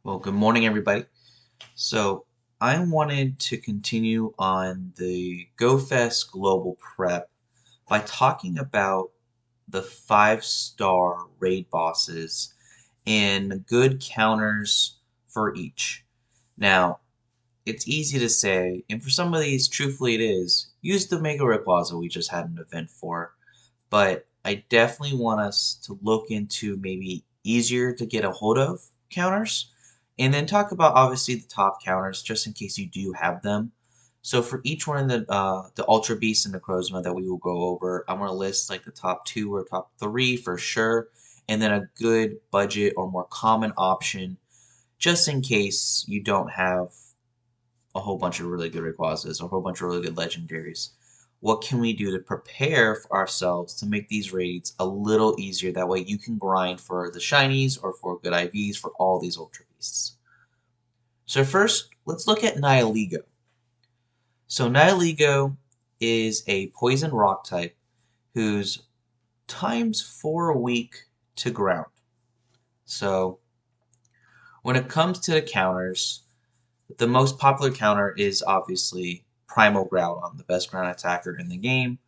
Well, good morning, everybody. So, I wanted to continue on the Go Fest Global prep by talking about the 5-star raid bosses and good counters for each. Now, it's easy to say, and for some of these, truthfully, it is use the Mega Rayquaza we just had an event for. But I definitely want us to look into maybe easier to get a hold of counters, and then talk about obviously the top counters just in case you do have them. So for each one of the Ultra Beast and the Necrozma that we will go over, I'm gonna list like the top two or top three for sure, and then a good budget or more common option just in case you don't have a whole bunch of really good Rayquazas, a whole bunch of really good legendaries. What can we do to prepare for ourselves to make these raids a little easier? That way you can grind for the shinies or for good IVs for all these Ultra Beasts. So first, let's look at Nihilego. So Nihilego is a poison rock type who's times 4 a week to ground. So when it comes to the counters, the most popular counter is obviously Primal Groudon, the best ground attacker in the game,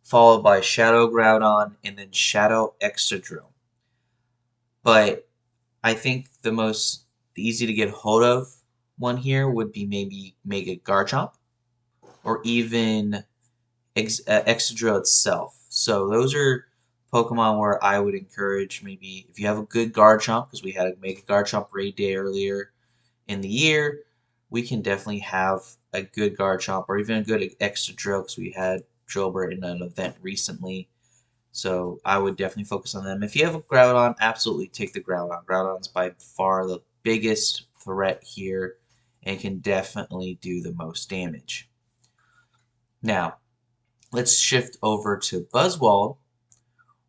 followed by Shadow Groudon and then Shadow Excadrill. But I think the easy to get hold of one here would be maybe Mega Garchomp or even Excadrill itself. So those are Pokemon where I would encourage maybe if you have a good Garchomp, because we had a Mega Garchomp raid day earlier in the year, we can definitely have a good Garchomp or even a good extra drill because we had Drillbur in an event recently. So I would definitely focus on them. If you have a Groudon, absolutely take the Groudon. Groudon's by far the biggest threat here and can definitely do the most damage. Now, let's shift over to Buzzwole,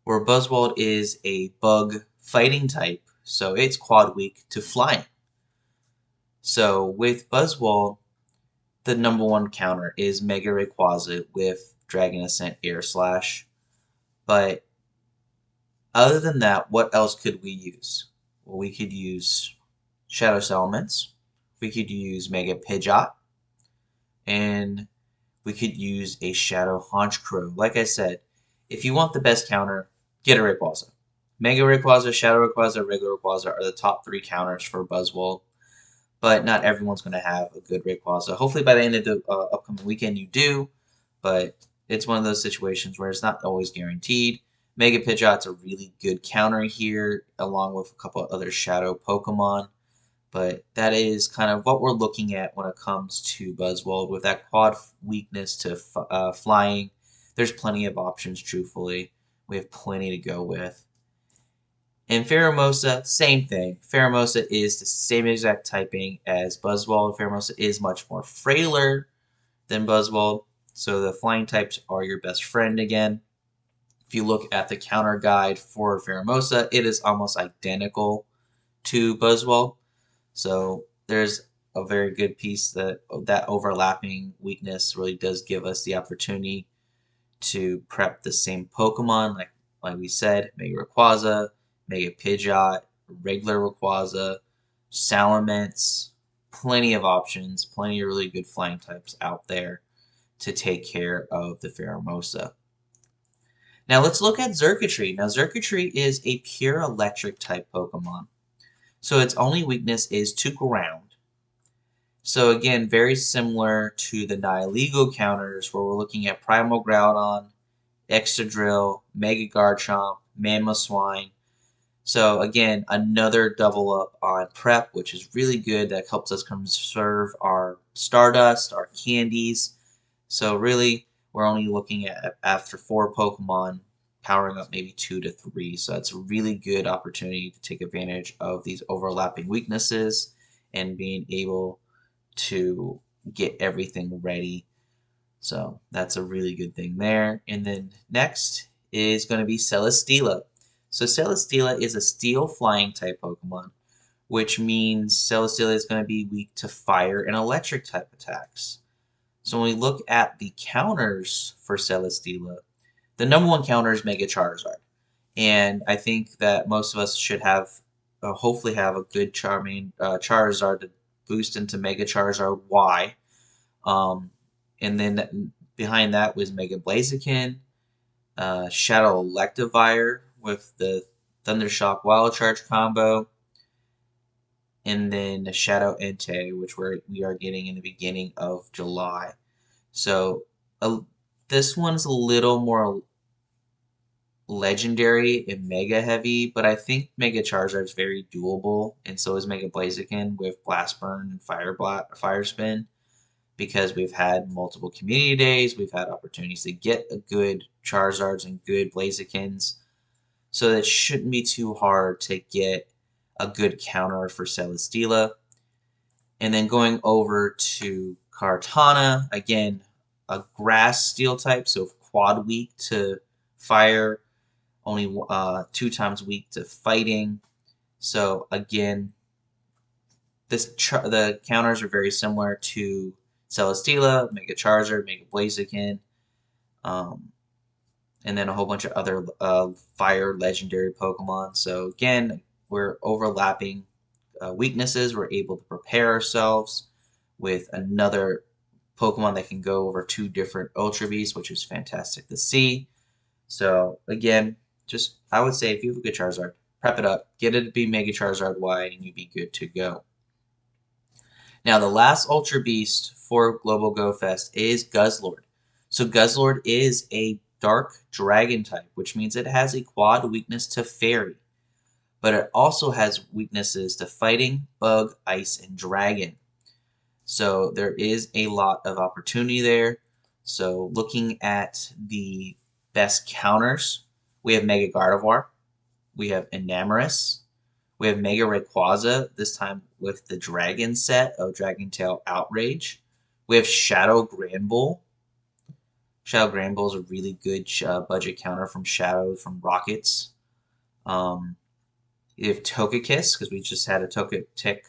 where Buzzwole is a bug fighting type, so it's quad weak to flying. So with Buzzwole, the number one counter is Mega Rayquaza with Dragon Ascent Air Slash. But other than that, what else could we use? Well, we could use Shadow Elements. We could use Mega Pidgeot. And we could use a Shadow Honchkrow. Like I said, if you want the best counter, get a Rayquaza. Mega Rayquaza, Shadow Rayquaza, regular Rayquaza are the top 3 counters for Buzzwole. But not everyone's going to have a good Rayquaza. Hopefully by the end of the upcoming weekend you do, but it's one of those situations where it's not always guaranteed. Mega Pidgeot's a really good counter here, along with a couple of other Shadow Pokemon. But that is kind of what we're looking at when it comes to Buzzwole. With that quad weakness to flying, there's plenty of options, truthfully. We have plenty to go with. And Pheromosa, same thing. Pheromosa is the same exact typing as Buzzwole. Pheromosa is much more frailer than Buzzwole, so the flying types are your best friend again. If you look at the counter guide for Pheromosa, it is almost identical to Buzzwole. So there's a very good piece that overlapping weakness really does give us the opportunity to prep the same Pokemon, like we said, Mega Rayquaza, Mega Pidgeot, regular Rayquaza, Salamence, plenty of options, plenty of really good flying types out there to take care of the Pheromosa. Now let's look at Xurkitree. Now Xurkitree is a pure electric type Pokemon. So its only weakness is to ground. So again, very similar to the Nihilego counters where we're looking at Primal Groudon, Excadrill, Mega Garchomp, Mamoswine. So again, another double up on prep, which is really good. That helps us conserve our Stardust, our candies. So really, we're only looking at after 4 Pokemon, powering up maybe 2 to 3. So that's a really good opportunity to take advantage of these overlapping weaknesses and being able to get everything ready. So that's a really good thing there. And then next is going to be Celesteela. So Celesteela is a steel flying type Pokemon, which means Celesteela is going to be weak to fire and electric type attacks. So when we look at the counters for Celesteela, the number one counter is Mega Charizard. And I think that most of us should have hopefully have a good Charming Charizard to boost into Mega Charizard Y. Um, and then behind that was Mega Blaziken, Shadow Electivire with the Thundershock Wild Charge combo, and then Shadow Entei, which we are getting in the beginning of July. So this one's a little more legendary and mega heavy, but I think Mega Charizard is very doable, and so is Mega Blaziken with Blast Burn and Fire Spin, because we've had multiple community days, we've had opportunities to get a good Charizards and good Blazikens, so that shouldn't be too hard to get a good counter for Celesteela. And then going over to Kartana, again, a grass steel type, so quad weak to fire, only 2 times weak to fighting. So again, the counters are very similar to Celesteela, Mega Charizard, Mega Blaziken, um, and then a whole bunch of other fire legendary Pokemon. So again, we're overlapping weaknesses. We're able to prepare ourselves with another Pokemon that can go over 2 different Ultra Beasts, which is fantastic to see. So again, just I would say if you have a good Charizard, prep it up, get it to be Mega Charizard Y, and you'd be good to go. Now the last Ultra Beast for Global Go Fest is Guzzlord. So Guzzlord is a Dark Dragon type, which means it has a quad weakness to Fairy, but it also has weaknesses to Fighting, Bug, Ice, and Dragon. So there is a lot of opportunity there. So looking at the best counters, we have Mega Gardevoir, we have Enamorus, we have Mega Rayquaza, this time with the Dragon set of Dragon Tail Outrage. We have Shadow Granbull. Shadow Granbull is a really good budget counter from Shadow from Rockets. Um, you have Togekiss, because we just had a Togetic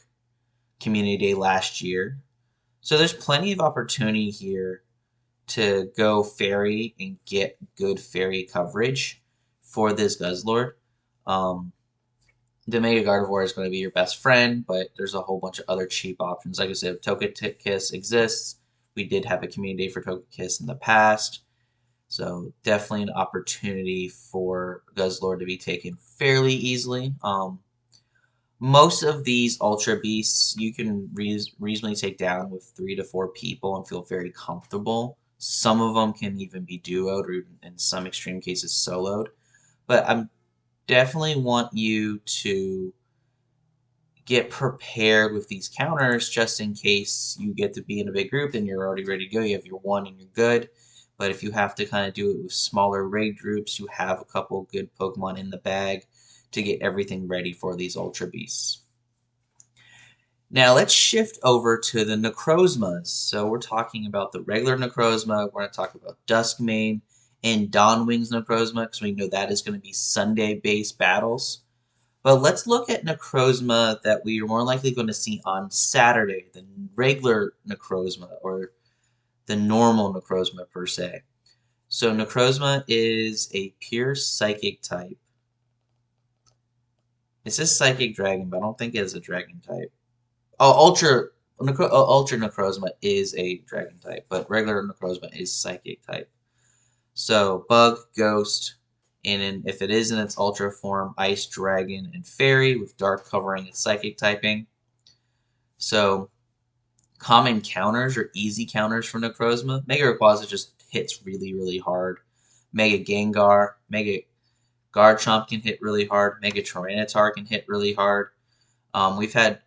Community Day last year. So there's plenty of opportunity here to go Fairy and get good Fairy coverage for this Guzzlord. Um, the Mega Gardevoir is going to be your best friend, but there's a whole bunch of other cheap options. Like I said, Togekiss exists. We did have a community day for Togekiss in the past. So definitely an opportunity for Guzzlord to be taken fairly easily. Most of these Ultra Beasts you can reasonably take down with 3 to 4 people and feel very comfortable. Some of them can even be duoed or in some extreme cases soloed. But I definitely want you to get prepared with these counters just in case you get to be in a big group and you're already ready to go. You have your one and you're good. But if you have to kind of do it with smaller raid groups, you have a couple good Pokemon in the bag to get everything ready for these Ultra Beasts. Now let's shift over to the Necrozmas. So we're talking about the regular Necrozma, we're going to talk about Duskmane and Dawnwing's Necrozma, because we know that is going to be Sunday-based battles. But let's look at Necrozma that we are more likely going to see on Saturday, the regular Necrozma, or the normal Necrozma per se. So Necrozma is a pure Psychic type. It says Psychic Dragon, but I don't think it is a Dragon type. Oh, Ultra Necrozma is a Dragon type, but regular Necrozma is Psychic type. So Bug, Ghost, and if it is in its Ultra form, Ice, Dragon, and Fairy, with Dark covering its Psychic typing. So common counters or easy counters for Necrozma. Mega Rayquaza just hits really, really hard. Mega Gengar, Mega Garchomp can hit really hard. Mega Tyranitar can hit really hard. We've had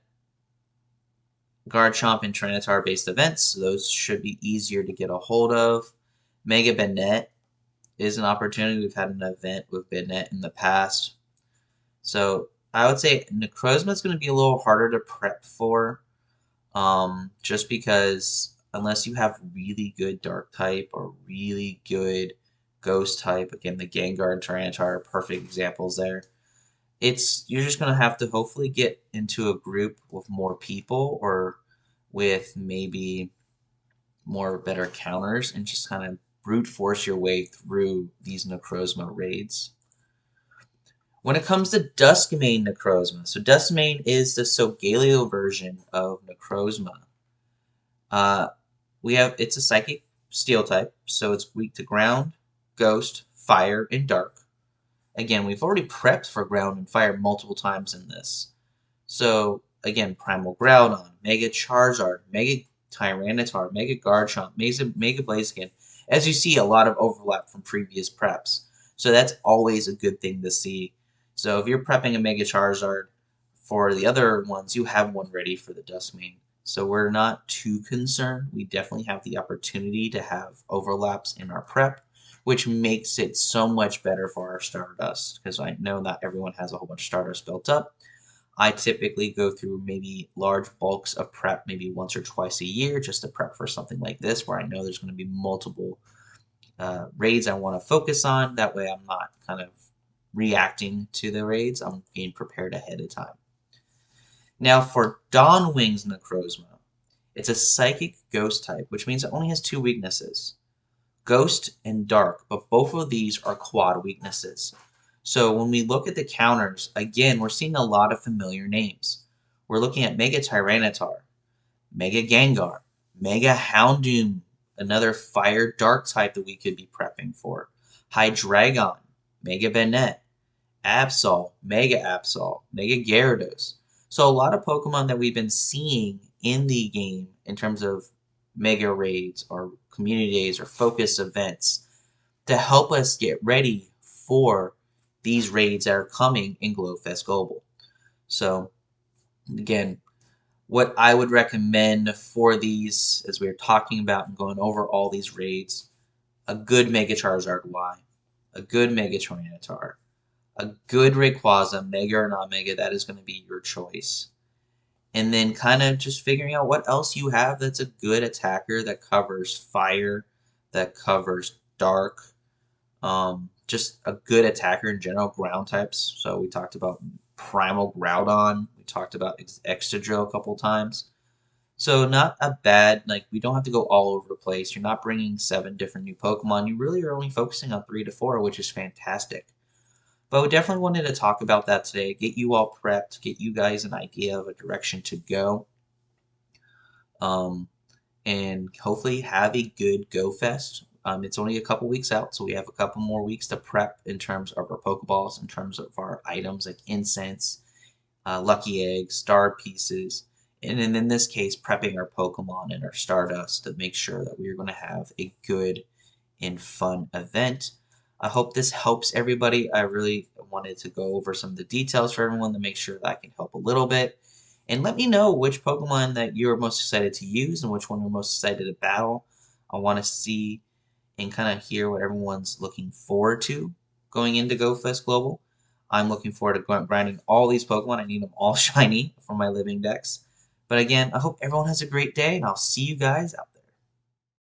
Garchomp and Tyranitar based events, so those should be easier to get a hold of. Mega Banette is an opportunity. We've had an event with Banette in the past. So I would say Necrozma is going to be a little harder to prep for, just because unless you have really good Dark type or really good Ghost type, again the Gengar and Tyranitar are perfect examples there. You're just going to have to hopefully get into a group with more people or with maybe more better counters and just kind of brute force your way through these Necrozma raids. When it comes to Duskmane Necrozma, so Duskmane is the Solgaleo version of Necrozma. Uh, it's a psychic steel type, so it's weak to ground, ghost, fire, and dark. Again, we've already prepped for ground and fire multiple times in this. So again, Primal Groudon, Mega Charizard, Mega Tyranitar, Mega Garchomp, Mega Blaziken. As you see, a lot of overlap from previous preps. So that's always a good thing to see. So if you're prepping a Mega Charizard for the other ones, you have one ready for the Duskmane. So we're not too concerned. We definitely have the opportunity to have overlaps in our prep, which makes it so much better for our Stardust, because I know not everyone has a whole bunch of Stardust built up. I typically go through maybe large bulks of prep maybe once or twice a year just to prep for something like this where I know there's going to be multiple raids I want to focus on. That way I'm not kind of reacting to the raids. I'm being prepared ahead of time. Now for Dawnwing's Necrozma, it's a Psychic Ghost type, which means it only has two weaknesses. Ghost and Dark, but both of these are quad weaknesses. So when we look at the counters, again, we're seeing a lot of familiar names. We're looking at Mega Tyranitar, Mega Gengar, Mega Houndoom, another Fire Dark type that we could be prepping for, Hydreigon, Mega Banette, Absol, Mega Gyarados. So a lot of Pokemon that we've been seeing in the game in terms of mega raids or community days or focus events to help us get ready for these raids that are coming in Fest Global. So again, what I would recommend for these, as we are talking about and going over all these raids, a good Mega Charizard Y, a good Mega Tyranitar, a good Rayquaza, Mega or non-Mega, that is going to be your choice. And then kind of just figuring out what else you have that's a good attacker that covers fire, that covers dark, just a good attacker in general, ground types. So we talked about Primal Groudon. We talked about Excadrill a couple times. So not a bad, like, we don't have to go all over the place. You're not bringing 7 different new Pokemon. You really are only focusing on 3 to 4, which is fantastic. But we definitely wanted to talk about that today, get you all prepped, get you guys an idea of a direction to go, and hopefully have a good Go Fest. It's only a couple weeks out, so we have a couple more weeks to prep in terms of our Pokeballs, in terms of our items like incense, lucky eggs, star pieces, and then in this case, prepping our Pokemon and our Stardust to make sure that we are going to have a good and fun event. I hope this helps everybody. I really wanted to go over some of the details for everyone to make sure that I can help a little bit. And let me know which Pokemon that you're most excited to use and which one you're most excited to battle. I want to see and kind of hear what everyone's looking forward to going into Go Fest Global. I'm looking forward to grinding all these Pokemon. I need them all shiny for my living decks. But again, I hope everyone has a great day, and I'll see you guys out